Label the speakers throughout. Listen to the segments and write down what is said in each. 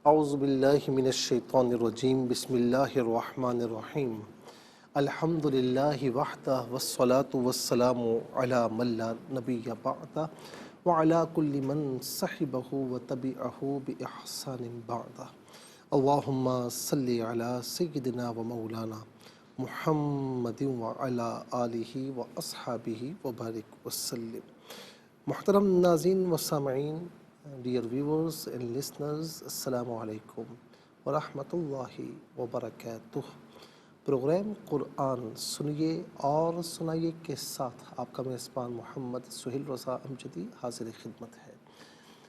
Speaker 1: اعوذ باللہ من الشیطان الرجیم بسم اللہ الرحمن الرحیم الحمد للہ وحدہ والصلاة والسلام علی من لا نبی بعدہ وعلی کل من صحبہ وتبعہ بإحسان بعدہ اللہم صلی علی سیدنا و مولانا محمد وعلی آلہ واصحابہ وبارک وسلم۔ محترم ناظرین و سامعین، ڈیئر ویورز اینڈ لسنرز، السلام علیکم ورحمۃ اللہ وبرکاتہ۔ پروگرام قرآن سنیے اور سنائیے کے ساتھ آپ کا میزبان محمد سہیل رضا امجدی حاضر خدمت ہے۔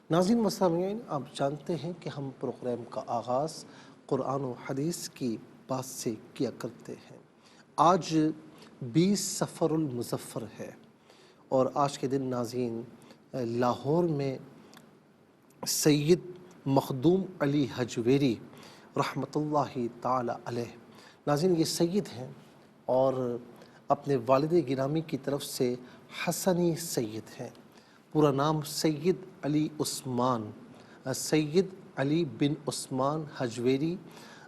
Speaker 1: ناظرین و سامعین، آپ جانتے ہیں کہ ہم پروگرام کا آغاز قرآن و حدیث کی بات سے کیا کرتے ہیں۔ آج 20 صفر المظفر ہے اور آج کے دن ناظرین لاہور میں سید مخدوم علی حجویری رحمۃ اللہ تعالی علیہ، ناظرین یہ سید ہیں اور اپنے والد گرامی کی طرف سے حسنی سید ہیں۔ پورا نام سید علی عثمان، سید علی بن عثمان حجویری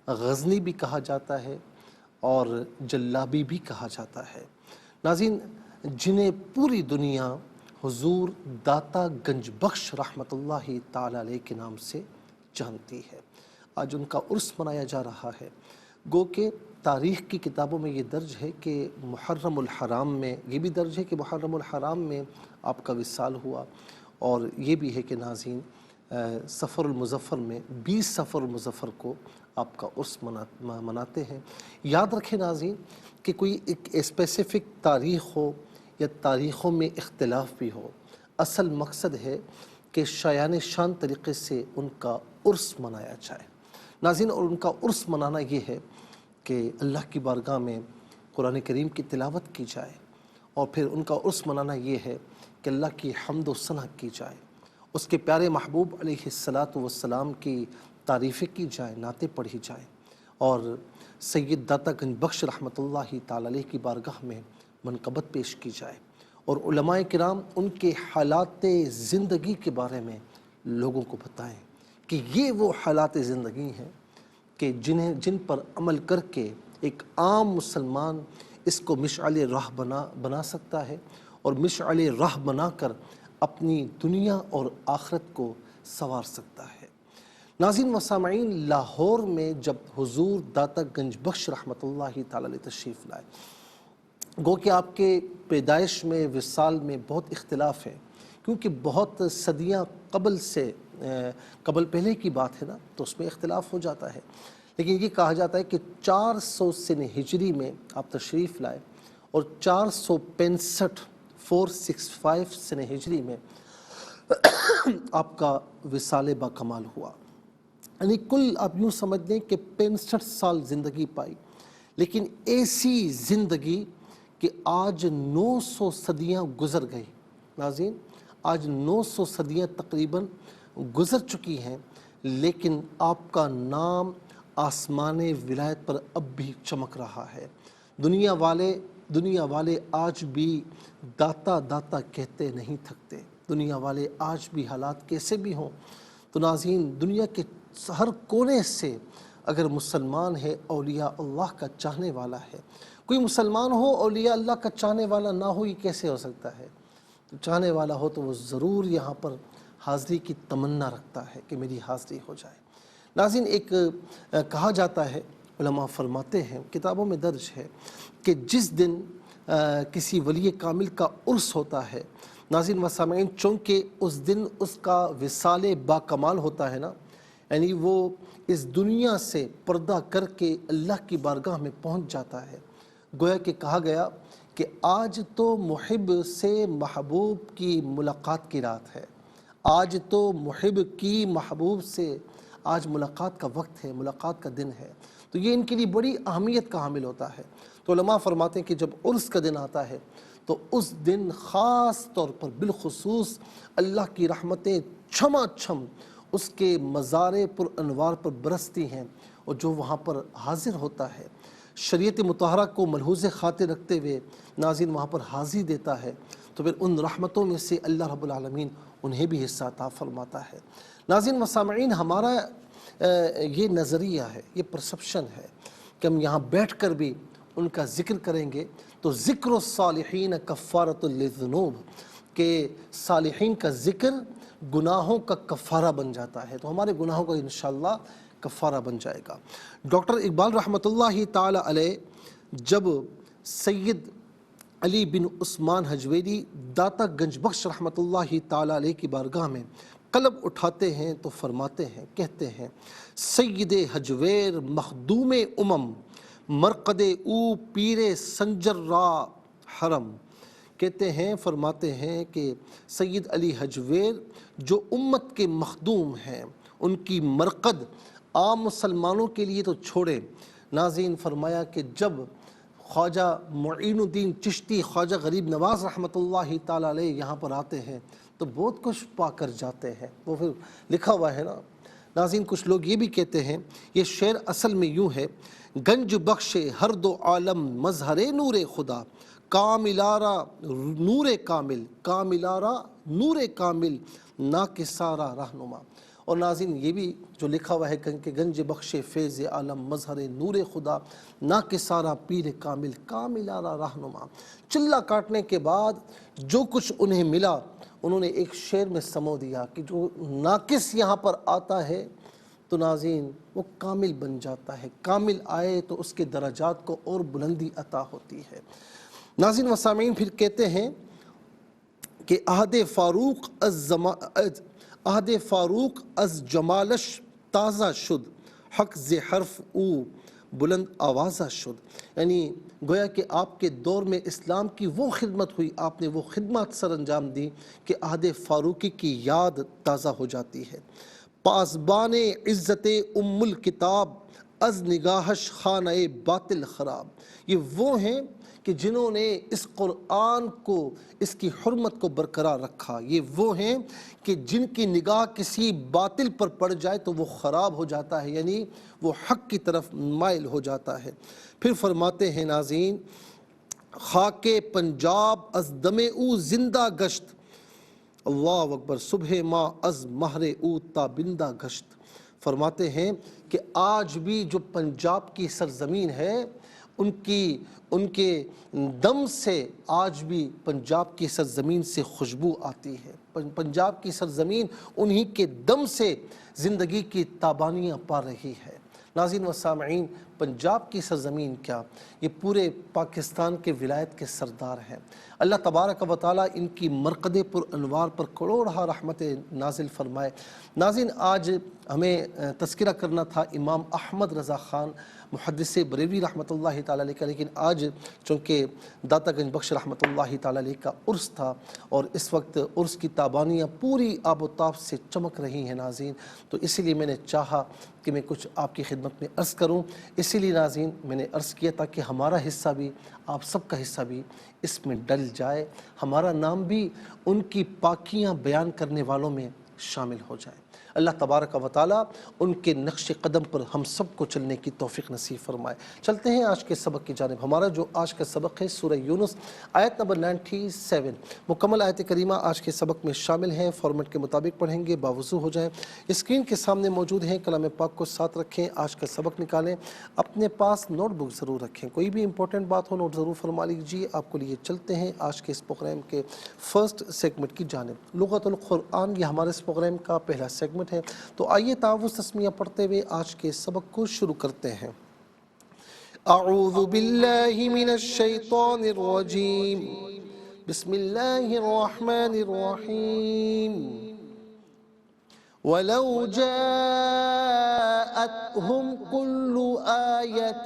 Speaker 1: غزنی بھی کہا جاتا ہے اور جلابی بھی کہا جاتا ہے۔ ناظرین جنہیں پوری دنیا حضور داتا گنج بخش رحمۃ اللہ تعالی علیہ کے نام سے جانتی ہے، آج ان کا عرس منایا جا رہا ہے۔ گو کہ تاریخ کی کتابوں میں یہ درج ہے کہ محرم الحرام میں، یہ بھی درج ہے کہ محرم الحرام میں آپ کا وصال ہوا، اور یہ بھی ہے کہ ناظرین صفر المظفر میں 20 صفر المظفر کو آپ کا عرس مناتے ہیں۔ یاد رکھیں ناظرین کہ کوئی ایک اسپیسیفک تاریخ ہو یا تاریخوں میں اختلاف بھی ہو، اصل مقصد ہے کہ شایان شان طریقے سے ان کا عرس منایا جائے۔ ناظرین اور ان کا عرس منانا یہ ہے کہ اللہ کی بارگاہ میں قرآن کریم کی تلاوت کی جائے، اور پھر ان کا عرس منانا یہ ہے کہ اللہ کی حمد و ثنا کی جائے، اس کے پیارے محبوب علیہ السلام کی تعریفیں کی جائیں، نعتیں پڑھی جائیں، اور سید داتا گنج بخش رحمۃ اللہ تعالی علیہ کی بارگاہ میں منقبت پیش کی جائے، اور علماء کرام ان کے حالات زندگی کے بارے میں لوگوں کو بتائیں کہ یہ وہ حالات زندگی ہیں کہ جن پر عمل کر کے ایک عام مسلمان اس کو مشعل راہ بنا سکتا ہے، اور مشعل راہ بنا کر اپنی دنیا اور آخرت کو سنوار سکتا ہے۔ ناظرین و سامعین، لاہور میں جب حضور داتا گنج بخش رحمۃ اللہ تعالی علیہ تشریف لائے، گو کہ آپ کے پیدائش میں، وصال میں بہت اختلاف ہے، کیونکہ بہت صدیاں قبل پہلے کی بات ہے نا، تو اس میں اختلاف ہو جاتا ہے، لیکن یہ کہا جاتا ہے کہ 400 سن ہجری میں آپ تشریف لائے، اور 465 سن ہجری میں آپ کا وصال با کمال ہوا، یعنی کل آپ یوں سمجھ لیں کہ 65 سال زندگی پائی، لیکن ایسی زندگی کہ آج 900 صدیاں گزر گئی۔ ناظرین آج 900 صدیاں تقریباً گزر چکی ہیں، لیکن آپ کا نام آسمان ولایت پر اب بھی چمک رہا ہے۔ دنیا والے آج بھی داتا داتا کہتے نہیں تھکتے، دنیا والے آج بھی حالات کیسے بھی ہوں تو ناظرین دنیا کے ہر کونے سے اگر مسلمان ہے، اولیاء اللہ کا چاہنے والا ہے، کوئی مسلمان ہو اولیاء اللہ کا چاہنے والا نہ ہو، یہ کیسے ہو سکتا ہے؟ تو چاہنے والا ہو تو وہ ضرور یہاں پر حاضری کی تمنا رکھتا ہے کہ میری حاضری ہو جائے۔ ناظرین ایک کہا جاتا ہے، علماء فرماتے ہیں، کتابوں میں درج ہے کہ جس دن کسی ولی کامل کا عرس ہوتا ہے، ناظرین و سامعین، چونکہ اس دن اس کا وصال با کمال ہوتا ہے نا، یعنی وہ اس دنیا سے پردہ کر کے اللہ کی بارگاہ میں پہنچ جاتا ہے۔ گویا کہ کہا گیا کہ آج تو محب سے محبوب کی ملاقات کی رات ہے، آج تو محب کی محبوب سے آج ملاقات کا وقت ہے، ملاقات کا دن ہے، تو یہ ان کے لیے بڑی اہمیت کا حامل ہوتا ہے۔ تو علماء فرماتے ہیں کہ جب عرس کا دن آتا ہے تو اس دن خاص طور پر بالخصوص اللہ کی رحمتیں چھما چھم اس کے مزار پر انوار پر برستی ہیں، اور جو وہاں پر حاضر ہوتا ہے شریعت مطہرہ کو ملحوظ خاطر رکھتے ہوئے ناظرین وہاں پر حاضری دیتا ہے، تو پھر ان رحمتوں میں سے اللہ رب العالمین انہیں بھی حصہ عطا فرماتا ہے۔ ناظرین و سامعین، ہمارا یہ نظریہ ہے، یہ پرسپشن ہے کہ ہم یہاں بیٹھ کر بھی ان کا ذکر کریں گے تو ذکر الصالحین کفارۃ للذنوب، کہ صالحین کا ذکر گناہوں کا کفارہ بن جاتا ہے، تو ہمارے گناہوں کا انشاءاللہ کفارہ بن جائے گا۔ ڈاکٹر اقبال رحمۃ اللہ تعالی علیہ جب سید علی بن عثمان حجویری داتا گنج بخش رحمۃ اللہ تعالی علیہ کی بارگاہ میں قلم اٹھاتے ہیں تو فرماتے ہیں، کہتے ہیں: سید حجویر مخدوم امم، مرقد او پیر سنجر را حرم۔ کہتے ہیں، فرماتے ہیں کہ سید علی حجویر جو امت کے مخدوم ہیں، ان کی مرقد عام مسلمانوں کے لیے تو چھوڑیں، ناظرین فرمایا کہ جب خواجہ معین الدین چشتی، خواجہ غریب نواز رحمۃ اللہ تعالی علیہ یہاں پر آتے ہیں تو بہت کچھ پا کر جاتے ہیں۔ وہ پھر لکھا ہوا ہے نا ناظرین، کچھ لوگ یہ بھی کہتے ہیں، یہ شعر اصل میں یوں ہے: گنج بخش ہر دو عالم مظہر نور خدا، کاملارا نور کامل، کاملارا نور کامل، ناکسارا رہنما۔ اور ناظرین یہ بھی جو لکھا ہوا ہے کہ گنج بخش فیض عالم مظہر نور خدا، ناکسارا پیر کامل، کاملارا رہنما۔ چلہ کاٹنے کے بعد جو کچھ انہیں ملا انہوں نے ایک شعر میں سمو دیا کہ جو ناقص یہاں پر آتا ہے تو ناظرین وہ کامل بن جاتا ہے، کامل آئے تو اس کے درجات کو اور بلندی عطا ہوتی ہے۔ ناظرین و سامعین پھر کہتے ہیں کہ عہد فاروق از جمالش تازہ شد، حق ز حرف او بلند آوازہ شد، یعنی گویا کہ آپ کے دور میں اسلام کی وہ خدمت ہوئی، آپ نے وہ خدمات سر انجام دی کہ عہد فاروقی کی یاد تازہ ہو جاتی ہے۔ پاسبان عزت ام الکتاب، از نگاہش خانہ باطل خراب۔ یہ وہ ہیں کہ جنہوں نے اس قرآن کو، اس کی حرمت کو برقرار رکھا، یہ وہ ہیں کہ جن کی نگاہ کسی باطل پر پڑ جائے تو وہ خراب ہو جاتا ہے، یعنی وہ حق کی طرف مائل ہو جاتا ہے۔ پھر فرماتے ہیں ناظرین: خاک پنجاب از دم او زندہ گشت، اللہ اکبر، صبح ما از مہر او تابندہ گشت۔ فرماتے ہیں کہ آج بھی جو پنجاب کی سرزمین ہے ان کے دم سے آج بھی پنجاب کی سرزمین سے خوشبو آتی ہے، پنجاب کی سرزمین انہی کے دم سے زندگی کی تابانیاں پا رہی ہے۔ ناظرین و سامعین، پنجاب کی سرزمین کیا، یہ پورے پاکستان کے ولایت کے سردار ہیں۔ اللہ تبارک و تعالیٰ ان کی مرقد پر انوار پر کروڑہا رحمت نازل فرمائے۔ ناظرین، آج ہمیں تذکرہ کرنا تھا امام احمد رضا خان محدث بریلوی رحمۃ اللہ تعالیٰ علیہ کا، لیکن آج چونکہ داتا گنج بخش رحمۃ اللہ تعالیٰ علیہ کا عرس تھا اور اس وقت عرس کی تابانیاں پوری آب و تاب سے چمک رہی ہیں ناظرین، تو اسی لیے میں نے چاہا کہ میں کچھ آپ کی خدمت میں عرض کروں۔ اسی لیے ناظرین میں نے عرض کیا تاکہ ہمارا حصہ بھی، آپ سب کا حصہ بھی اس میں ڈل جائے، ہمارا نام بھی ان کی پاکیاں بیان کرنے والوں میں شامل ہو جائے۔ اللہ تبارک و تعالیٰ ان کے نقش قدم پر ہم سب کو چلنے کی توفیق نصیب فرمائے۔ چلتے ہیں آج کے سبق کی جانب۔ ہمارا جو آج کا سبق ہے سورہ یونس آیت نمبر 97، مکمل آیت کریمہ آج کے سبق میں شامل ہیں، فارمیٹ کے مطابق پڑھیں گے، باوضو ہو جائیں۔ اسکرین کے سامنے موجود ہیں، کلام پاک کو ساتھ رکھیں، آج کا سبق نکالیں، اپنے پاس نوٹ بک ضرور رکھیں، کوئی بھی امپورٹنٹ بات ہو نوٹ ضرور فرما لیجیے۔ آپ کو لیے چلتے ہیں آج کے اس پروگرام کے فرسٹ سیگمنٹ کی جانب۔ لغت القرآن یہ ہمارے اس پروگرام کا پہلا سیگمنٹ ہے، تو آئیے تعوذ تسمیہ پڑھتے ہوئے آج کے سبق کو شروع کرتے ہیں۔ اعوذ باللہ من الشیطان الرجیم، بسم اللہ الرحمن الرحیم۔ وَلَوْ جَاءَتْهُمْ كُلُّ آيَةٍ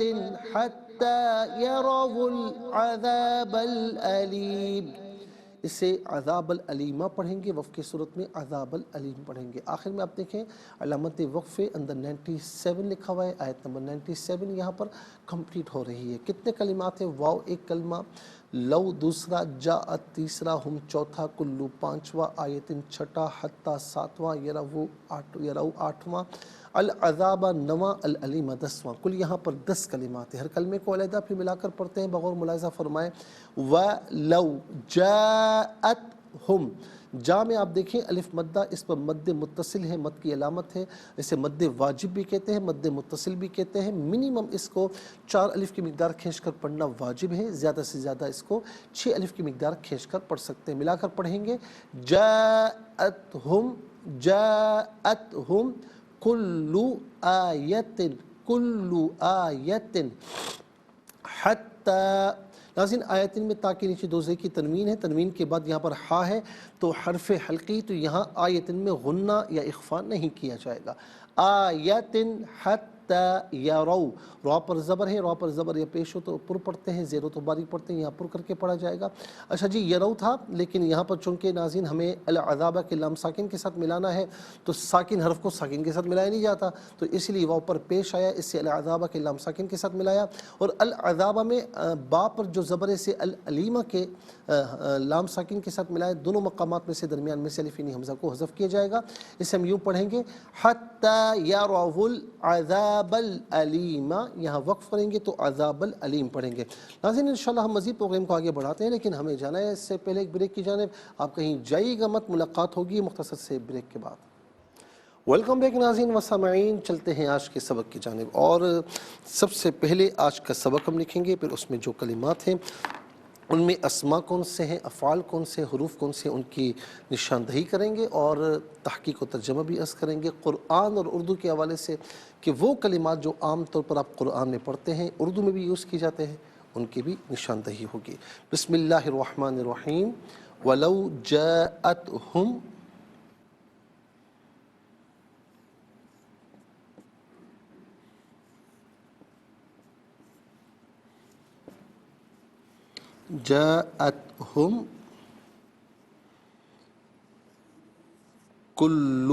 Speaker 1: حَتَّى يَرَوُا الْعَذَابَ الْأَلِيمَ۔ اسے عذاب العلیمہ پڑھیں گے، وقف کی صورت میں عذاب العلیم پڑھیں گے۔ آخر میں آپ دیکھیں علامت وقفے اندر 97 لکھا ہوا ہے، آیت نمبر 97 یہاں پر کمپلیٹ ہو رہی ہے۔ کتنے کلمات ہیں؟ واو ایک کلمہ، لو دوسرا، جاءت تیسرا، ہم چوتھا، کلو پانچواں، آیتن چھٹا، حتی ساتواں، یرو آٹھواں، العذاب نواں، العلیم 10واں۔ کل یہاں پر 10 کلمات ہیں۔ ہر کلمے کو علیحدہ پھر ملا کر پڑھتے ہیں بغور ملاحظہ فرمائیں۔ وَلَوْ جَاءَتْ ہم، جا میں آپ دیکھیں الف مدہ، اس پر مد متصل ہے، مد کی علامت ہے، اسے مد واجب بھی کہتے ہیں، مد متصل بھی کہتے ہیں۔ منیمم اس کو 4 الف کی مقدار کھینچ کر پڑھنا واجب ہے، زیادہ سے زیادہ اس کو 6 الف کی مقدار کھینچ کر پڑھ سکتے ہیں۔ ملا کر پڑھیں گے جاءتہم، جاءتہم کل آیت، کل آیت، حتی، ناظرین آیتن میں تا کے نیچے 2 زیر کی تنوین ہے، تنوین کے بعد یہاں پر ہا ہے تو حرف حلقی، تو یہاں آیتن میں غنہ یا اخفا نہیں کیا جائے گا۔ آیتن حتی یرو، را پر زبر ہے، را پر زبر یا پیش ہو تو پر پڑھتے ہیں، زیر ہو تو باریک پڑھتے ہیں، یہاں پر کر کے پڑھا جائے گا۔ اچھا جی یرو تھا، لیکن یہاں پر چونکہ ناظرین ہمیں العذاب کے لام ساکن کے ساتھ ملانا ہے، تو ساکن حرف کو ساکن کے ساتھ ملایا نہیں جاتا، تو اس لیے واو پر پیش آیا، اس سے العذاب کے لام ساکن کے ساتھ ملایا۔ اور العذاب میں با پر جو زبر سے العلیمہ کے لام ساکن کے ساتھ ملایا، دونوں مقامات میں سے درمیان میں سے الف یعنی حمزہ کو حذف کیا جائے گا۔ اسے ہم یوں پڑھیں گے حتی یروا العذاب العلیم، یہاں وقف کریں گے تو عذاب العلیم پڑھیں گے۔ ناظرین انشاءاللہ ہم مزید پروگرام کو آگے بڑھاتے ہیں، لیکن ہمیں جانا ہے اس سے پہلے ایک بریک کی جانب، آپ کہیں جائیے گا مت، ملاقات ہوگی مختصر سے بریک کے بعد۔ ویلکم بیک ناظرین و سامعین، چلتے ہیں آج کے سبق کی جانب، اور سب سے پہلے آج کا سبق ہم لکھیں گے، پھر اس میں جو کلمات ہیں ان میں اسما کون سے ہیں، افعال کون سے، حروف کون سے، ان کی نشاندہی کریں گے، اور تحقیق و ترجمہ بھی عرض کریں گے قرآن اور اردو کے حوالے سے، کہ وہ کلمات جو عام طور پر آپ قرآن میں پڑھتے ہیں، اردو میں بھی یوز کی جاتے ہیں، ان کی بھی نشاندہی ہوگی۔ بسم اللہ الرحمن الرحیم۔ وَلَوْ جَاءَتْهُمْ، جاءتهم كل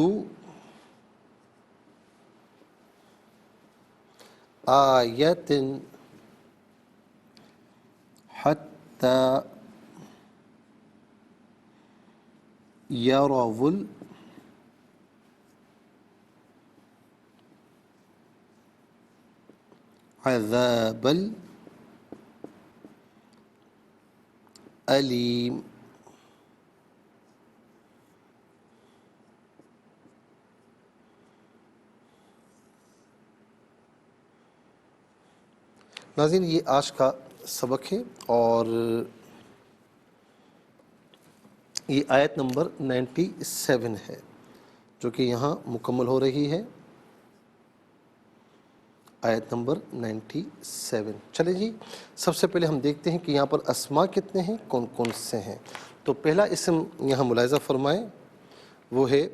Speaker 1: آية حتى يروا العذاب الأليم۔ ناظرین یہ آج کا سبق ہے، اور یہ آیت نمبر 97 ہے جو کہ یہاں مکمل ہو رہی ہے، آیت نمبر 97۔ چلیں جی، سب سے پہلے ہم دیکھتے ہیں کہ یہاں پر اسما کتنے ہیں، کون کون سے ہیں۔ تو پہلا اسم یہاں ملاحظہ فرمائیں، وہ ہے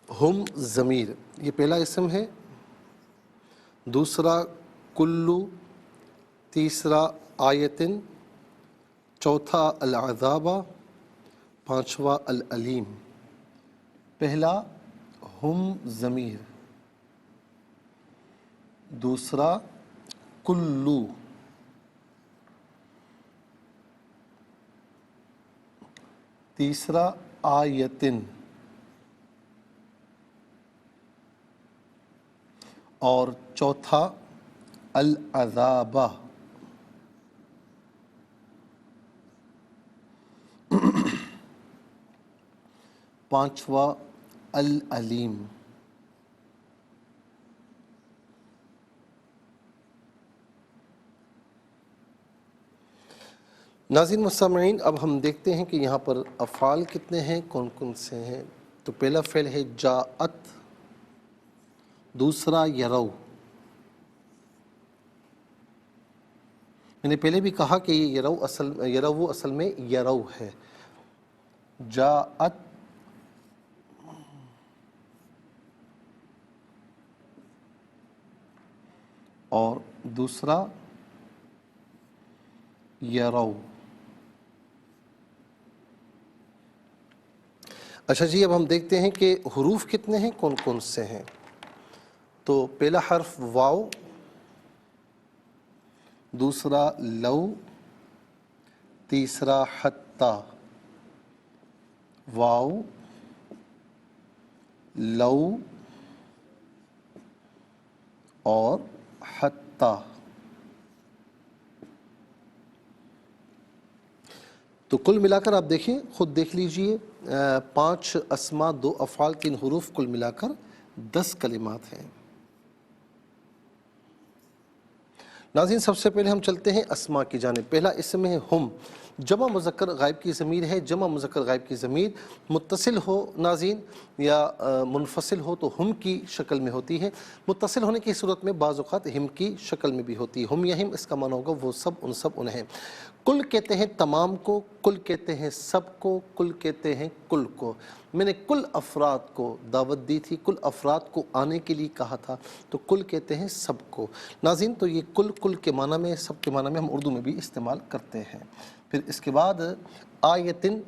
Speaker 1: ہم ضمیر، یہ پہلا اسم ہے۔ دوسرا کلو، تیسرا آیتن، چوتھا العذاب، پانچواں العلیم۔ پہلا ہم ضمیر، دوسرا کلو، تیسرا آیتن، اور چوتھا العذاب۔ پانچواں العلیم۔ ناظرین و سامعین، اب ہم دیکھتے ہیں کہ یہاں پر افعال کتنے ہیں، کون کون سے ہیں۔ تو پہلا فعل ہے جاءت، دوسرا یرو۔ میں نے پہلے بھی کہا کہ یہ یرو اصل میں یرو ہے۔ جاءت، اور دوسرا یرو۔ اچھا جی، اب ہم دیکھتے ہیں کہ حروف کتنے ہیں، کون کون سے ہیں۔ تو پہلا حرف واو، دوسرا لو، تیسرا حتی۔ واو، لو اور حتی۔ تو کل ملا کر آپ دیکھیں، خود دیکھ لیجئے، 5 اسما 2 افعال 3 حروف، کل ملا کر 10 کلمات ہیں۔ ناظرین سب سے پہلے ہم چلتے ہیں اسما کی جانب۔ پہلا اسم ہے ہم، جمع مذکر غائب کی ضمیر ہے۔ جمع مذکر غائب کی ضمیر متصل ہو ناظرین یا منفصل ہو تو ہم کی شکل میں ہوتی ہے۔ متصل ہونے کی صورت میں بعض اوقات ہم کی شکل میں بھی ہوتی ہے۔ ہم یا ہم، اس کا معنی ہوگا وہ سب، ان سب، انہیں۔ کل کہتے ہیں تمام کو، کل کہتے ہیں سب کو، کل کہتے ہیں کل کو۔ میں نے کل افراد کو دعوت دی تھی، کل افراد کو آنے کے لیے کہا تھا، تو کل کہتے ہیں سب کو۔ ناظرین تو یہ کل کے معنی میں، سب کے معنی میں ہم اردو میں بھی استعمال کرتے ہیں۔ پھر اس کے بعد آیتن،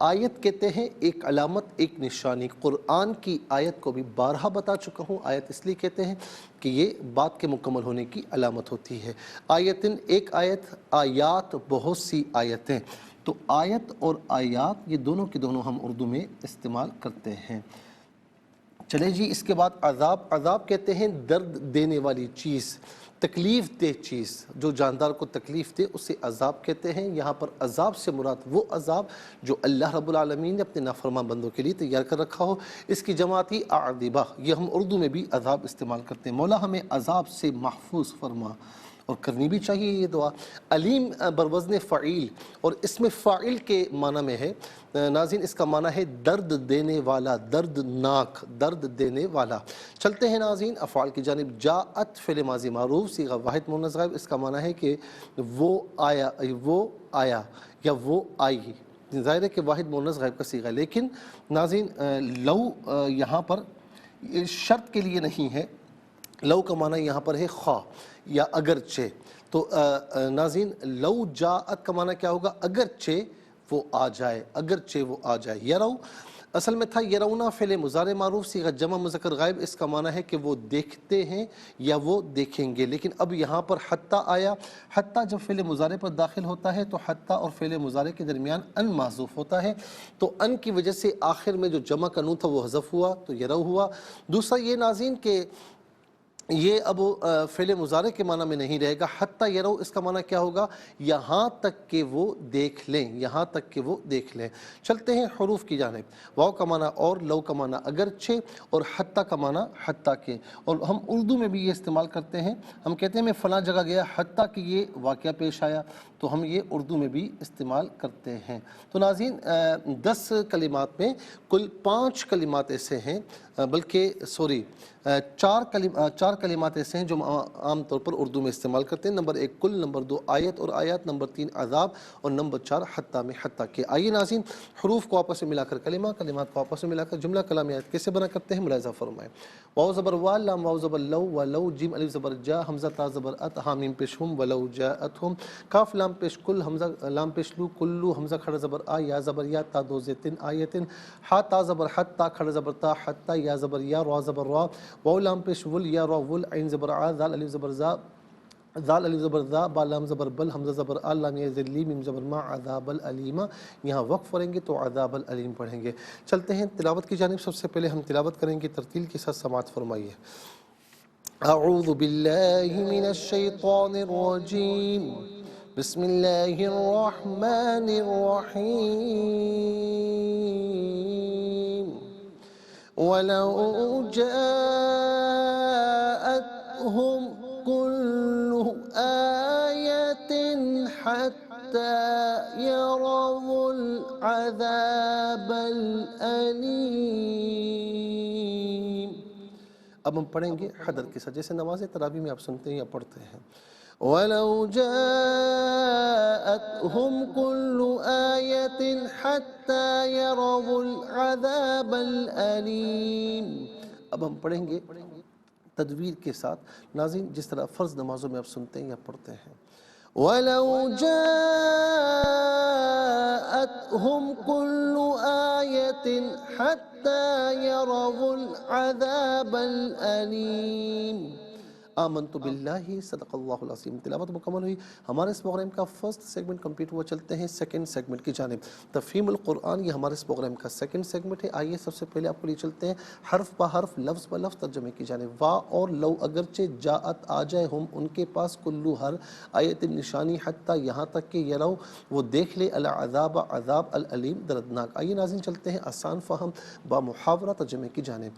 Speaker 1: آیت کہتے ہیں ایک علامت، ایک نشانی۔ قرآن کی آیت کو بھی بارہا بتا چکا ہوں، آیت اس لیے کہتے ہیں کہ یہ بات کے مکمل ہونے کی علامت ہوتی ہے۔ آیتن ایک آیت، آیات بہت سی آیتیں۔ تو آیت اور آیات یہ دونوں کے دونوں ہم اردو میں استعمال کرتے ہیں۔ چلے جی، اس کے بعد عذاب، عذاب کہتے ہیں درد دینے والی چیز، تکلیف دہ چیز، جو جاندار کو تکلیف دے اسے عذاب کہتے ہیں۔ یہاں پر عذاب سے مراد وہ عذاب جو اللہ رب العالمین نے اپنے نافرمان بندوں کے لیے تیار کر رکھا ہو۔ اس کی جماعتی اعذبہ، یہ ہم اردو میں بھی عذاب استعمال کرتے ہیں۔ مولا ہمیں عذاب سے محفوظ فرما، اور کرنی بھی چاہیے یہ دعا۔ علیم بروزن فعیل، اور اس میں فاعل کے معنی میں ہے ناظرین، اس کا معنی ہے درد دینے والا، دردناک، درد دینے والا۔ چلتے ہیں ناظرین افعال کی جانب۔ جاءت فعل ماضی معروف، صیغہ واحد مؤنث غائب، اس کا معنی ہے کہ وہ آیا، وہ آیا یا وہ آئی۔ ظاہر ہے کہ واحد مؤنث غائب کا صیغہ ہے، لیکن ناظرین لو یہاں پر شرط کے لیے نہیں ہے۔ لو کا معنی یہاں پر ہے خواہ یا اگرچہ۔ تو ناظرین لو جاءت کا معنی کیا ہوگا؟ اگرچہ وہ آ جائے، اگرچہ وہ آ جائے۔ یرو اصل میں تھا یرونا فعل مضارع معروف، صیغہ جمع مذکر غائب، اس کا معنی ہے کہ وہ دیکھتے ہیں یا وہ دیکھیں گے۔ لیکن اب یہاں پر حتیٰ آیا۔ حتیٰ جب فعل مضارع پر داخل ہوتا ہے تو حتیٰ اور فعل مضارع کے درمیان ان محذوف ہوتا ہے، تو ان کی وجہ سے آخر میں جو جمع کا نون تھا وہ حذف ہوا، تو یرو ہوا۔ دوسرا یہ ناظرین کہ یہ اب فعل مضارع کے معنی میں نہیں رہے گا۔ حتیٰ یرو، اس کا معنی کیا ہوگا؟ یہاں تک کہ وہ دیکھ لیں، یہاں تک کہ وہ دیکھ لیں۔ چلتے ہیں حروف کی جانب۔ واو کا معنی اور، لو کا معنی اگرچہ، اور حتیٰ کا معنی حتیٰ کہ۔ اور ہم اردو میں بھی یہ استعمال کرتے ہیں، ہم کہتے ہیں میں فلاں جگہ گیا حتیٰ کہ یہ واقعہ پیش آیا، تو ہم یہ اردو میں بھی استعمال کرتے ہیں۔ تو ناظرین 10 کلمات میں کل 5 کلمات ایسے ہیں، بلکہ چار کلمات ایسے ہیں جو عام طور پر اردو میں استعمال کرتے ہیں۔ نمبر 1 کل، نمبر 2 آیت اور آیات، نمبر 3 عذاب، اور نمبر 4 حتیٰ میں حتیٰ کہ۔ آئیے ناظرین حروف کو آپس میں ملا کر کلمہ، کلمات کو آپس میں ملا کر جملہ کلامی آیت کیسے بنا کرتے ہیں ملاحظہ فرمائیں۔ واو زبر وا، لام واو زبر لو، ولو، جیم الف زبر جا، حمزہ تا زبر ات، ہا میم پیش ہم، ولو جاءتہم، کاف لام پیش کل، حمزہ لام پیش لو، کلو، حمزہ کھڑا زبر آ، یا زبر یا، تا دو زیتن، آیتن، ہا تا زبر حت، تا کھڑا زبر تا، حتی، یا زبر یا، را زبر را، واو لام پیش ول، یا را ول، عین زبر آ، ذال الف زبر زا، ذال الف زبر ذا، با لام زبر بل، حمزہ زبر آ، لام یا ذلی، میم زبر ما، عذاب العلیمہ۔ یہاں وقف پڑھیں گے تو عذاب العلیم پڑھیں گے۔ چلتے ہیں تلاوت کی جانب۔ سب سے پہلے ہم تلاوت کریں گے، ترتیل کے ساتھ سماعت فرمائیے۔ اعوذ باللہ من الشیطان الرجیم، بسم اللہ الرحمن الرحیم۔ وَلَوْ جَاءَتْهُمْ كُلُّ آيَةٍ حَتَّى يَرَوُا الْعَذَابَ الْأَلِيمَ۔ اب ہم پڑھیں گے حدر کے ساتھ، جیسے نماز تراویح میں آپ سنتے ہیں یا پڑھتے ہیں۔ وَلَوْ جَاءَتْهُمْ كُلُّ آيَةٍ حَتَّى يَرَوُا الْعَذَابَ الْأَلِيمَ۔ اب ہم پڑھیں گے تدویر کے ساتھ ناظرین، جس طرح فرض نمازوں میں آپ سنتے ہیں یا پڑھتے ہیں۔ وَلَوْ جَاءَتْهُمْ كُلُّ آيَةٍ حَتَّى يَرَوُا الْعَذَابَ الْأَلِيمَ۔ آمنت باللہ صدق اللہ العظیم۔ تلاوت مکمل ہوئی۔ ہمارے اس پروگرام کا فرسٹ سیگمنٹ کمپلیٹ ہوا، چلتے ہیں سیکنڈ سیگمنٹ کی جانب۔ تفہیم القرآن یہ ہمارے اس پروگرام کا سیکنڈ سیگمنٹ ہے۔ آئیے سب سے پہلے آپ کو لیے چلتے ہیں حرف بہ حرف، لفظ بہ لفظ ترجمے کی جانب۔ وا اور لو اگرچہ جاءت آ جائے ہم ان کے پاس، کلو ہر آیت نشانی، حتیٰ یہاں تک کہ یرو وہ دیکھ لے، العذاب عذاب، العلیم دردناک۔ آئیے ناظرین چلتے ہیں آسان فہم با محاورہ ترجمے کی جانب۔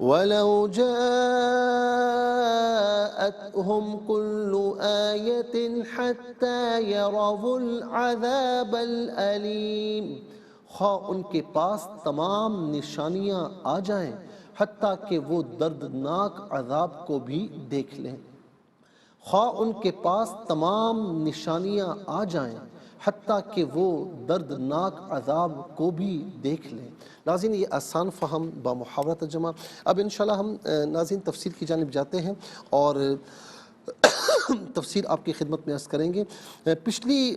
Speaker 1: وَلَوْ جَاءَتْهُمْ كُلُّ آيَةٍ حَتَّى يَرَوُا الْعَذَابَ الْأَلِيمَ، خواہ ان کے پاس تمام نشانیاں آ جائیں حتیٰ کہ وہ دردناک عذاب کو بھی دیکھ لیں۔ خواہ ان کے پاس تمام نشانیاں آ جائیں حتیٰ کہ وہ دردناک عذاب کو بھی دیکھ لیں۔ ناظرین یہ آسان فہم با محاورہ ترجمہ۔ اب انشاءاللہ ہم ناظرین تفسیر کی جانب جاتے ہیں اور تفسیر آپ کی خدمت میں عرض کریں گے۔ پچھلی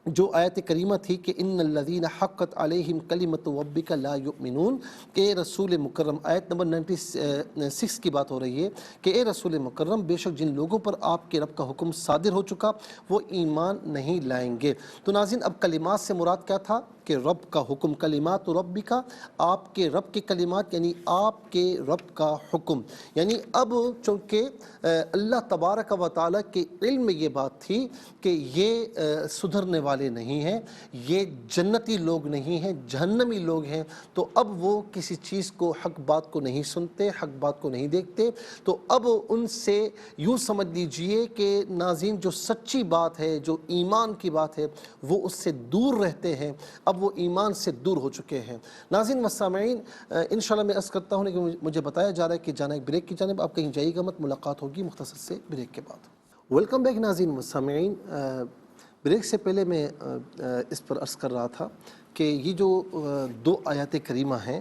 Speaker 1: جو آیت کریمہ تھی کہ ان الذین حقت علیہم کلمۃ ربک لا یؤمنون، کہ اے رسول مکرم، آیت نمبر 96 کی بات ہو رہی ہے کہ اے رسول مکرم، بے شک جن لوگوں پر آپ کے رب کا حکم صادر ہو چکا وہ ایمان نہیں لائیں گے۔ تو ناظرین اب کلمات سے مراد کیا تھا کہ رب کا حکم، کلمات ربک، آپ کے رب کے کلمات یعنی آپ کے رب کا حکم، یعنی اب چونکہ اللہ تبارک و تعالیٰ کے علم میں یہ بات تھی کہ یہ سدھرنے والے نہیں ہیں، یہ جنتی لوگ نہیں ہیں، جہنمی لوگ ہیں، تو اب وہ کسی چیز کو، حق بات کو نہیں سنتے، حق بات کو نہیں دیکھتے۔ تو اب ان سے یوں سمجھ لیجئے کہ ناظرین جو سچی بات ہے، جو ایمان کی بات ہے، وہ اس سے دور رہتے ہیں، اب وہ ایمان سے دور ہو چکے ہیں۔ ناظرین و سامعین، انشاءاللہ میں عرض کرتا ہوں کہ مجھے بتایا جا رہا ہے کہ جانا ایک بریک کی جانب، آپ کہیں جائیے گا مت، ملاقات ہوگی مختصر سے بریک کے بعد۔ ویلکم بیک ناظرین و سامعین۔ بریک سے پہلے میں اس پر عرض کر رہا تھا کہ یہ جو دو آیات کریمہ ہیں،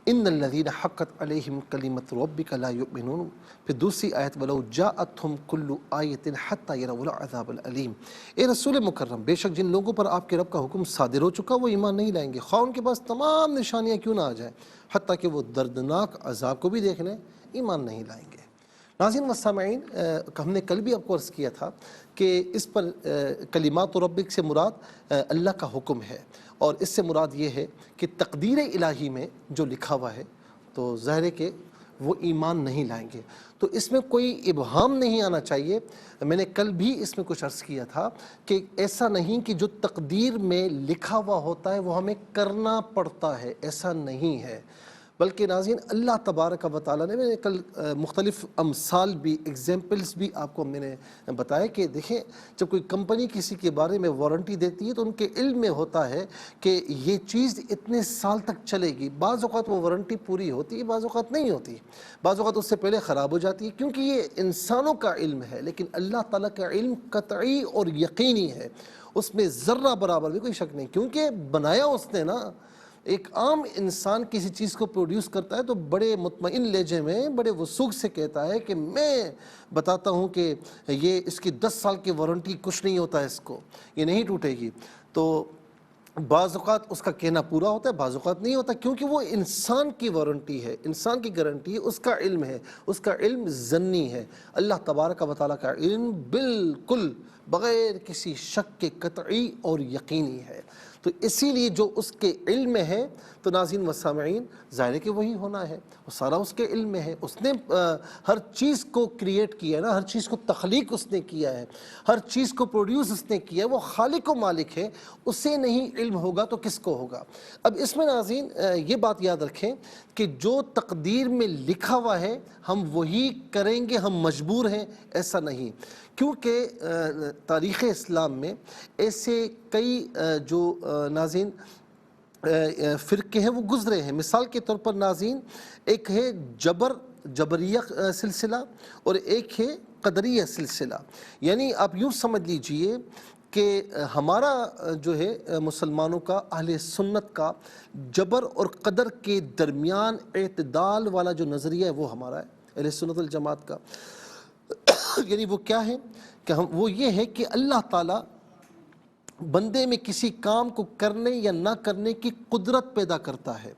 Speaker 1: ان الذین حقت علیہم کلمۃ ربک لا یؤمنون، پھر دوسری آیت ولو جاءتہم کل آیۃ حتی یروا العذاب العلیم، اے رسول مکرم، بے شک جن لوگوں پر آپ کے رب کا حکم صادر ہو چکا وہ ایمان نہیں لائیں گے، خواہ ان کے پاس تمام نشانیاں کیوں نہ آ جائیں، حتیٰ کہ وہ دردناک عذاب کو بھی دیکھ لیں، ایمان نہیں لائیں گے۔ ناظرین و سامعین، ہم نے کل بھی آپ کو عرض کیا تھا کہ اس پر کلمات ربک سے مراد اللہ کا حکم ہے، اور اس سے مراد یہ ہے کہ تقدیر الہی میں جو لکھا ہوا ہے تو ظاہر ہے کہ وہ ایمان نہیں لائیں گے۔ تو اس میں کوئی ابہام نہیں آنا چاہیے۔ میں نے کل بھی اس میں کچھ عرض کیا تھا کہ ایسا نہیں کہ جو تقدیر میں لکھا ہوا ہوتا ہے وہ ہمیں کرنا پڑتا ہے، ایسا نہیں ہے، بلکہ ناظرین اللہ تبارک و تعالیٰ نے، میں نے کل مختلف امثال بھی، ایگزامپلس بھی آپ کو میں نے بتایا کہ دیکھیں جب کوئی کمپنی کسی کے بارے میں وارنٹی دیتی ہے تو ان کے علم میں ہوتا ہے کہ یہ چیز اتنے سال تک چلے گی، بعض اوقات وہ وارنٹی پوری ہوتی ہے، بعض اوقات نہیں ہوتی، بعض اوقات اس سے پہلے خراب ہو جاتی ہے، کیونکہ یہ انسانوں کا علم ہے، لیکن اللہ تعالیٰ کا علم قطعی اور یقینی ہے، اس میں ذرہ برابر بھی کوئی شک نہیں، کیونکہ بنایا اس نے نا۔ ایک عام انسان کسی چیز کو پروڈیوس کرتا ہے تو بڑے مطمئن لہجے میں، بڑے وثوق سے کہتا ہے کہ میں بتاتا ہوں کہ یہ اس کی 10 سال کی وارنٹی، کچھ نہیں ہوتا ہے، اس کو یہ نہیں ٹوٹے گی۔ تو بعض اوقات اس کا کہنا پورا ہوتا ہے، بعض اوقات نہیں ہوتا، کیونکہ وہ انسان کی وارنٹی ہے، انسان کی گارنٹی ہے، اس کا علم ہے، اس کا علم ظنی ہے۔ اللہ تبارک و تعالیٰ کا علم بالکل بغیر کسی شک کے قطعی اور یقینی ہے، تو اسی لیے جو اس کے علم میں ہے تو ناظرین و سامعین ظاہر ہے کہ وہی ہونا ہے، وہ سارا اس کے علم میں ہے، اس نے ہر چیز کو کریٹ کیا ہے نا، ہر چیز کو تخلیق اس نے کیا ہے، ہر چیز کو پروڈیوس اس نے کیا ہے، وہ خالق و مالک ہے، اسے نہیں علم ہوگا تو کس کو ہوگا۔ اب اس میں ناظرین یہ بات یاد رکھیں کہ جو تقدیر میں لکھا ہوا ہے ہم وہی کریں گے، ہم مجبور ہیں، ایسا نہیں، کیونکہ تاریخ اسلام میں ایسے کئی جو ناظرین فرقے ہیں وہ گزرے ہیں۔ مثال کے طور پر ناظرین ایک ہے جبریہ سلسلہ اور ایک ہے قدریہ سلسلہ، یعنی آپ یوں سمجھ لیجئے کہ ہمارا جو ہے مسلمانوں کا، اہل سنت کا جبر اور قدر کے درمیان اعتدال والا جو نظریہ ہے وہ ہمارا ہے، اہل سنت الجماعت کا۔ یعنی وہ کیا ہے کہ وہ یہ ہے کہ اللہ تعالیٰ بندے میں کسی کام کو کرنے یا نہ کرنے کی قدرت پیدا کرتا ہے،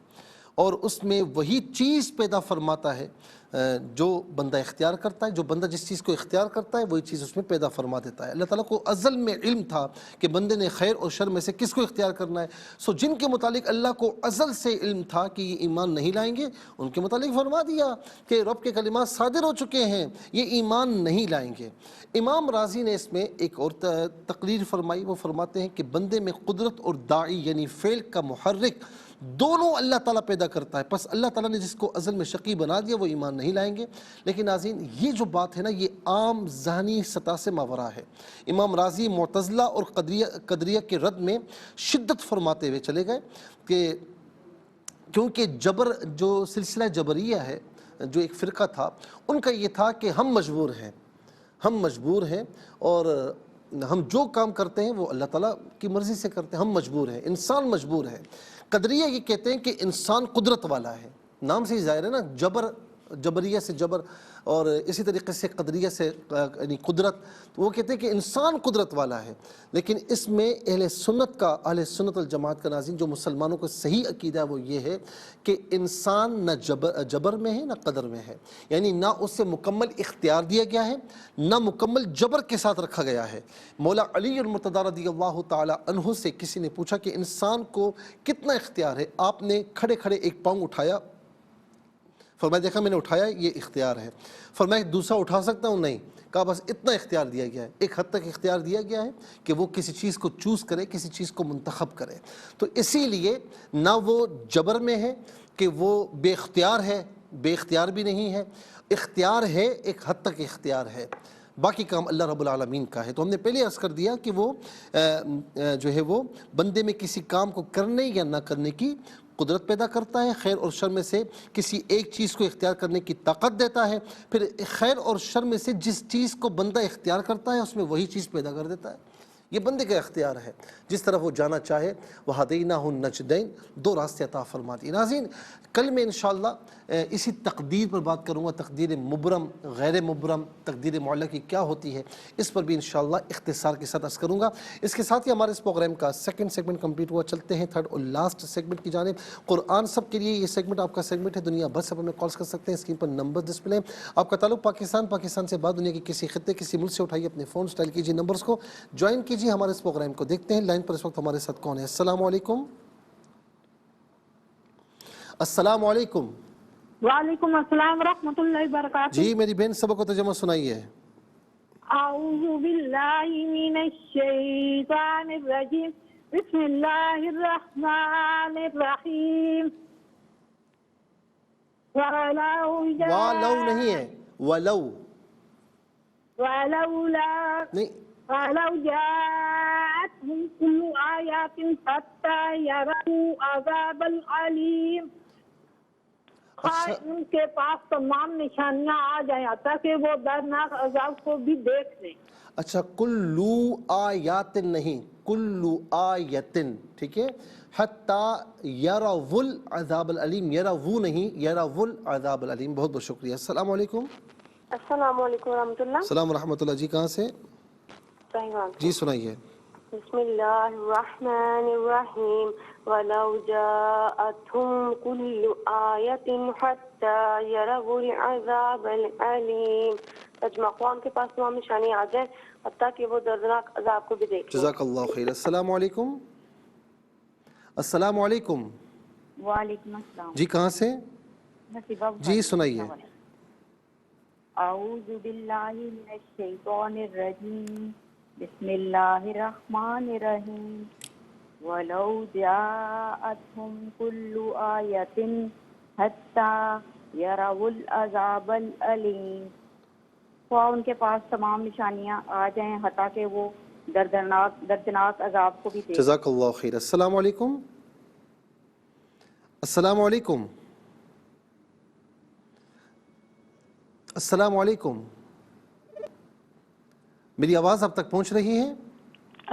Speaker 1: اور اس میں وہی چیز پیدا فرماتا ہے جو بندہ اختیار کرتا ہے. جو بندہ جس چیز کو اختیار کرتا ہے وہی چیز اس میں پیدا فرما دیتا ہے. اللہ تعالیٰ کو ازل میں علم تھا کہ بندے نے خیر اور شر میں سے کس کو اختیار کرنا ہے. سو جن کے متعلق اللہ کو ازل سے علم تھا کہ یہ ایمان نہیں لائیں گے، ان کے متعلق فرما دیا کہ رب کے کلمات صادر ہو چکے ہیں، یہ ایمان نہیں لائیں گے. امام راضی نے اس میں ایک اور تقریر فرمائی. وہ فرماتے ہیں کہ بندے میں قدرت اور داعی یعنی فعل کا محرک دونوں اللہ تعالیٰ پیدا کرتا ہے. پس اللہ تعالیٰ نے جس کو ازل میں شقی بنا دیا وہ ایمان نہیں لائیں گے. لیکن ناظرین یہ جو بات ہے نا، یہ عام ذہنی سطح سے ماورا ہے. امام راضی معتزلہ اور قدریہ کے رد میں شدت فرماتے ہوئے چلے گئے کہ کیونکہ جبر جو سلسلہ جبریہ ہے، جو ایک فرقہ تھا، ان کا یہ تھا کہ ہم مجبور ہیں اور ہم جو کام کرتے ہیں وہ اللہ تعالیٰ کی مرضی سے کرتے ہیں. ہم مجبور ہیں، انسان مجبور ہے. قدریہ یہ کہتے ہیں کہ انسان قدرت والا ہے. نام سے ہی ظاہر ہے نا، جبریہ سے جبر، اور اسی طریقے سے قدریہ سے یعنی قدرت. تو وہ کہتے ہیں کہ انسان قدرت والا ہے. لیکن اس میں اہل سنت الجماعت کا ناظرین جو مسلمانوں کا صحیح عقیدہ ہے وہ یہ ہے کہ انسان نہ جبر میں ہے نہ قدر میں ہے. یعنی نہ اسے مکمل اختیار دیا گیا ہے نہ مکمل جبر کے ساتھ رکھا گیا ہے. مولا علی المرتضیٰ رضی اللہ تعالی عنہ سے کسی نے پوچھا کہ انسان کو کتنا اختیار ہے؟ آپ نے کھڑے کھڑے ایک پاؤں اٹھایا. فرمایا دیکھا میں نے اٹھایا، یہ اختیار ہے. فرمایا دوسرا اٹھا سکتا ہوں؟ نہیں. کہا بس اتنا اختیار دیا گیا ہے، ایک حد تک اختیار دیا گیا ہے کہ وہ کسی چیز کو چوز کرے، کسی چیز کو منتخب کرے. تو اسی لیے نہ وہ جبر میں ہے کہ وہ بے اختیار ہے، بے اختیار بھی نہیں ہے. اختیار ہے، ایک حد تک اختیار ہے، باقی کام اللہ رب العالمین کا ہے. تو ہم نے پہلے عرض کر دیا کہ وہ جو ہے وہ بندے میں کسی کام کو کرنے یا نہ کرنے کی قدرت پیدا کرتا ہے. خیر اور شر میں سے کسی ایک چیز کو اختیار کرنے کی طاقت دیتا ہے. پھر خیر اور شر میں سے جس چیز کو بندہ اختیار کرتا ہے اس میں وہی چیز پیدا کر دیتا ہے. یہ بندے کا اختیار ہے، جس طرف وہ جانا چاہے. وَهَدَيْنَاهُ النَّجْدَيْنِ، دو راستے عطا فرما دی. ناظرین کل میں انشاءاللہ اسی تقدیر پر بات کروں گا. تقدیر مبرم، غیر مبرم، تقدیر معلّہ کی کیا ہوتی ہے، اس پر بھی انشاءاللہ اختصار کے ساتھ عرض کروں گا. اس کے ساتھ ہی ہمارے اس پروگرام کا سیکنڈ سیگمنٹ کمپلیٹ ہوا. چلتے ہیں تھرڈ اور لاسٹ سیگمنٹ کی جانب. قرآن سب کے لیے یہ سیگمنٹ آپ کا سیگمنٹ ہے. دنیا بھر سے ہمیں کالز کر سکتے ہیں، اسکرین پر نمبر ڈسپلے ہیں. آپ کا تعلق پاکستان سے بعد دنیا کے کسی خطے کسی ملک سے اٹھائیے اپنے فون اسٹائل کیجیے، نمبرز کو جوائن کیجیے ہمارے اس پروگرام کو. دیکھتے ہیں لائن پر اس وقت ہمارے ساتھ کون ہے. السلام علیکم. السلام علیکم.
Speaker 2: وعلیکم السلام ورحمۃ اللہ وبرکاتہ.
Speaker 1: جی میری بہن سبق و ترجمہ سنائیے.
Speaker 2: اعوذ باللہ من الشیطان الرجیم، بسم اللہ الرحمن الرحیم.
Speaker 1: والو نہیں ہے، ولو
Speaker 2: ولولا
Speaker 1: نہیں.
Speaker 2: ولو جاءتهم كل آیات حتى يروا عذاب العلیم. ان کے پاس تمام نشانیاں آ جائیں تاکہ وہ دردناک عذاب کو بھی دیکھ لیں.
Speaker 1: اچھا، کلو آیات نہیں، کلو آیتن، ٹھیک ہے. حتی یروا العذاب العلیم، یروا نہیں، یروا العذاب العلیم. بہت بہت شکریہ. السلام علیکم.
Speaker 3: السلام علیکم ورحمۃ اللہ.
Speaker 1: السلام ورحمۃ اللہ. جی کہاں سے؟ جی سنائیے.
Speaker 3: بسم اللہ الرحمن الرحیم. وَلَوْ جَاءَتْهُمْ كُلُّ آیَةٍ حَتَّى يَرَوُا الْعَذَابَ الْأَلِيمَ. ترجمہ قرآن کے پاس تمام نشانی آ جائیں حتیٰ کہ وہ دردناک عذاب کو بھی دیکھیں.
Speaker 1: جزاک اللہ خیر. السلام علیکم. السلام علیکم.
Speaker 2: وعلیکم السلام.
Speaker 1: جی کہاں سے؟ جی سنائیے.
Speaker 2: اعوذ باللہ من الشیطان الرجیم، بسم اللہ الرحمن الرحیم. وَلَوْ جَاءَتْهُمْ كُلُّ آیَةٍ حَتَّى يَرَوُا الْعَذَابَ الْأَلِيمَ. خواہ ان کے پاس تمام نشانیاں آ جائیں حتیٰ کہ وہ دردناک عذاب کو بھی دیکھیں.
Speaker 1: جزاک اللہ خیر. السلام علیکم. السلام علیکم. السلام علیکم. میری آواز اب تک پہنچ رہی ہے؟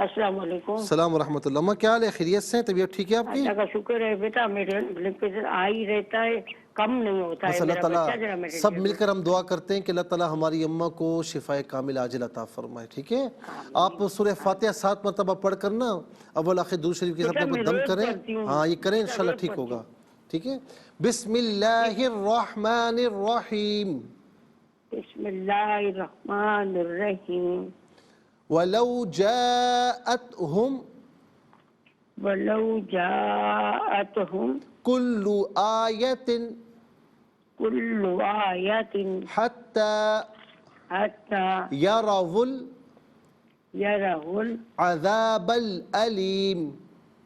Speaker 2: السلام علیکم.
Speaker 1: السلام ورحمۃ اللہ. کیا حال ہے؟ خیریت سے؟ طبیعت ٹھیک ہے آپ کی؟
Speaker 2: اللہ کا شکر ہے بیٹا، میرے بلڈ پریشر آ ہی رہتا ہے، کم نہیں ہوتا ہے.
Speaker 1: بس اللہ تعالیٰ سب مل کر ہم دعا کرتے ہیں کہ اللہ تعالیٰ ہماری اماں کو شفائے کامل عاجل عطا فرمائے. ٹھیک ہے، آپ سورہ فاتحہ 7 مرتبہ پڑھ کر نا اول آخر درود شریف کے ساتھ اپنے کو دم کریں. ہاں یہ کریں، انشاءاللہ ٹھیک ہوگا. ٹھیک ہے؟ بسم اللہ الرحمن الرحیم.
Speaker 4: بسم اللہ الرحمن الرحیم.
Speaker 1: وَلَوْ جَاءَتْهُمْ
Speaker 4: ولو جاءتهم
Speaker 1: كُلُّ آيَةٍ
Speaker 4: كل آیت
Speaker 1: حَتَّى
Speaker 4: حتی
Speaker 1: يَرَوُا
Speaker 4: یروا
Speaker 1: العذاب العلیم.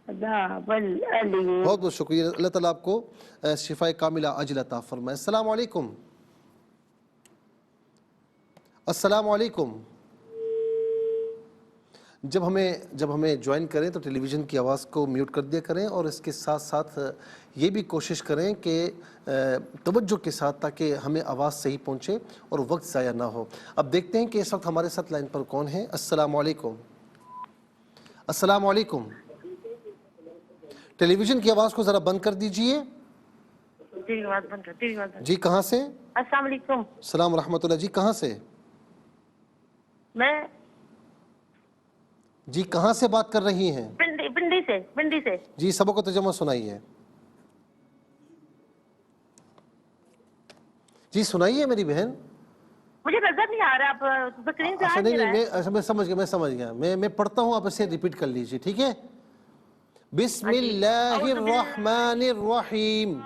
Speaker 4: العذاب العلیم.
Speaker 1: بہت بہت شکریہ. اللہ تعالیٰ آپ کو شفاء کاملہ عاجل عطا فرمائے. السلام علیکم. السلام علیکم. جب ہمیں جوائن کریں تو ٹیلی ویژن کی آواز کو میوٹ کر دیا کریں، اور اس کے ساتھ ساتھ یہ بھی کوشش کریں کہ توجہ کے ساتھ، تاکہ ہمیں آواز صحیح پہنچے اور وقت ضائع نہ ہو. اب دیکھتے ہیں کہ اس وقت ہمارے ساتھ لائن پر کون ہے. السلام علیکم. السلام علیکم. ٹیلی ویژن کی آواز کو ذرا بند کر دیجئے. جی کہاں سے؟
Speaker 4: السلام علیکم.
Speaker 1: السلام ورحمۃ اللہ. جی کہاں سے؟
Speaker 4: میں
Speaker 1: جی کہاں سے بات کر رہی ہیں؟
Speaker 4: پنڈی سے.
Speaker 1: جی سبق و ترجمہ سنائیے. جی سنائیے میری بہن.
Speaker 4: مجھے نظر نہیں آ رہا، آپ اسکرین سے آ نہیں رہا ہے.
Speaker 1: میں سمجھ گیا. میں پڑھتا ہوں، آپ اسے ریپیٹ کر لیجیے، ٹھیک ہے؟ بسم اللہ الرحمن الرحیم.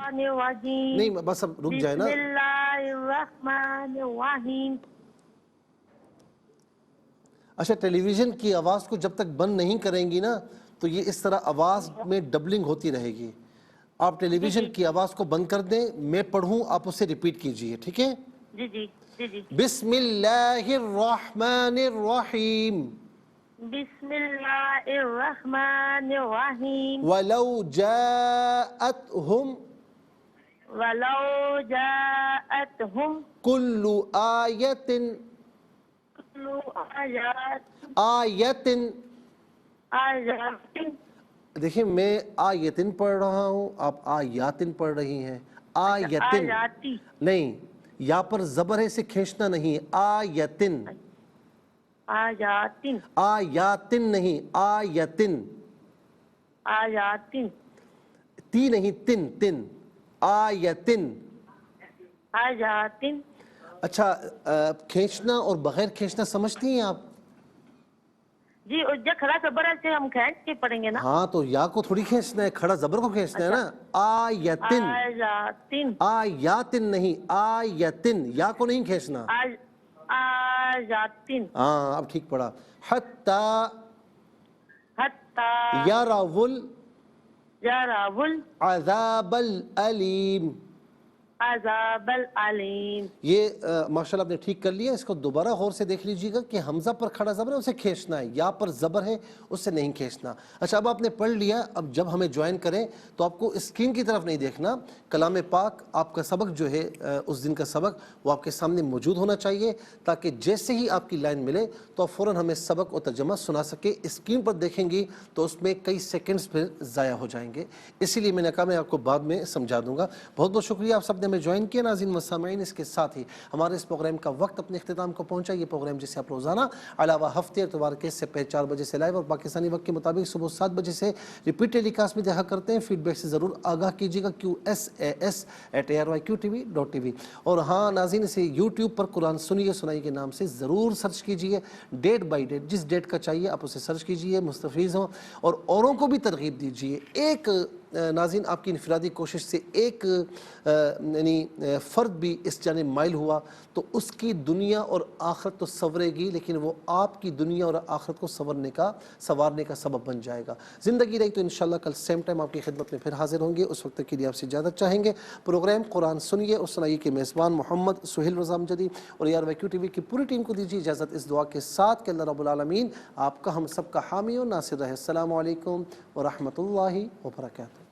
Speaker 1: نہیں بس اب رک جائے نا.
Speaker 4: بسم اللہ الرحمن الرحیم.
Speaker 1: اچھا، ٹیلی ویژن کی آواز کو جب تک بند نہیں کریں گی نا تو یہ اس طرح آواز میں ڈبلنگ ہوتی رہے گی. آپ ٹیلی ویژن کی آواز کو بند کر دیں، میں پڑھوں، آپ اسے ریپیٹ کیجئے، ٹھیک ہے؟
Speaker 4: جی جی جی جی.
Speaker 1: بسم اللہ الرحمن الرحیم.
Speaker 4: بسم اللہ الرحمن الرحیم.
Speaker 1: وَلَوْ جَاءَتْهُمْ
Speaker 4: ولو جاءتهم
Speaker 1: كُلُّ آيَةٍ
Speaker 4: كل آیات
Speaker 1: دیکھیں میں آیتن پڑھ رہا ہوں، آپ آیاتن پڑھ رہی ہیں. آیتن نہیں، یا پر زبر ہے، اسے کھینچنا نہیں. آیتن آیاتن نہیں، آیتن. تی نہیں، تن. آیتن. اچھا، کھینچنا اور بغیر کھینچنا سمجھتی ہیں آپ؟
Speaker 4: جی جو کھڑا زبر ہے ہم کھینچ کے پڑھیں گے نا.
Speaker 1: ہاں تو یا کو تھوڑی کھینچنا ہے، کھڑا زبر کو کھینچنا ہے نا. آیتن. آیاتن نہیں، آیتن. یا کو نہیں کھینچنا.
Speaker 4: آیاتن.
Speaker 1: ہاں اب ٹھیک پڑھا. حتی یروا العذاب العلیم.
Speaker 4: عذاب العلیم.
Speaker 1: یہ ماشاءاللہ آپ نے ٹھیک کر لیا. اس کو دوبارہ غور سے دیکھ لیجیے گا کہ حمزہ پر کھڑا زبر ہے، اسے کھینچنا ہے. یا پر زبر ہے، اسے نہیں کھینچنا. اچھا اب آپ نے پڑھ لیا. اب جب ہمیں جوائن کریں تو آپ کو اسکرین کی طرف نہیں دیکھنا. کلام پاک آپ کا سبق جو ہے اس دن کا سبق وہ آپ کے سامنے موجود ہونا چاہیے، تاکہ جیسے ہی آپ کی لائن ملے تو آپ فوراً ہمیں سبق اور ترجمہ سنا سکے. اسکرین پر دیکھیں گی تو اس میں کئی سیکنڈز پھر ضائع ہو جائیں گے، اسی لیے میں نے کہا میں آپ کو بعد میں سمجھا دوں گا. بہت بہت شکریہ آپ سب نے ہمیں جوائن کیا. ناظرین و سامعین، اس کے ساتھ ہی ہمارے اس پروگرام کا وقت اپنے اختتام کو پہنچا. یہ پروگرام جسے آپ روزانہ علاوہ ہفتے اتوار کے سے 4 بجے سے لائیو اور پاکستانی وقت کے مطابق صبح 7 بجے سے ریپیٹ ٹیلی کاسٹ میں دیکھا کرتے ہیں. فیڈ بیک سے ضرور آگاہ کیجیے گا. QSAS@ARYQTV.TV. اور ہاں ناظرین، اسے یوٹیوب پر قرآن سنائیے کے نام سے ضرور سرچ کیجیے. ڈیٹ بائی ڈیٹ جس ڈیٹ کا چاہیے آپ اسے سرچ کیجیے، مستفیض ہوں اور اوروں کو بھی ترغیب دیجیے. ایک ناظرین آپ کی انفرادی کوشش سے ایک یعنی فرد بھی اس جانب مائل ہوا تو اس کی دنیا اور آخرت تو سنورے گی، لیکن وہ آپ کی دنیا اور آخرت کو سنوارنے کا سبب بن جائے گا. زندگی رہی تو انشاءاللہ کل سیم ٹائم آپ کی خدمت میں پھر حاضر ہوں گے. اس وقت کے لیے آپ سے اجازت چاہیں گے. پروگرام قرآن سنیے اور سنائیے کے میزبان محمد سہیل رضا امجدی اور ARYQTV کی پوری ٹیم کو دیجیے اجازت اس دعا کے ساتھ کہ اللہ رب العالمین آپ کا ہم سب کا حامی و ناصر رہے. السلام علیکم ورحمۃ اللہ وبرکاتہ.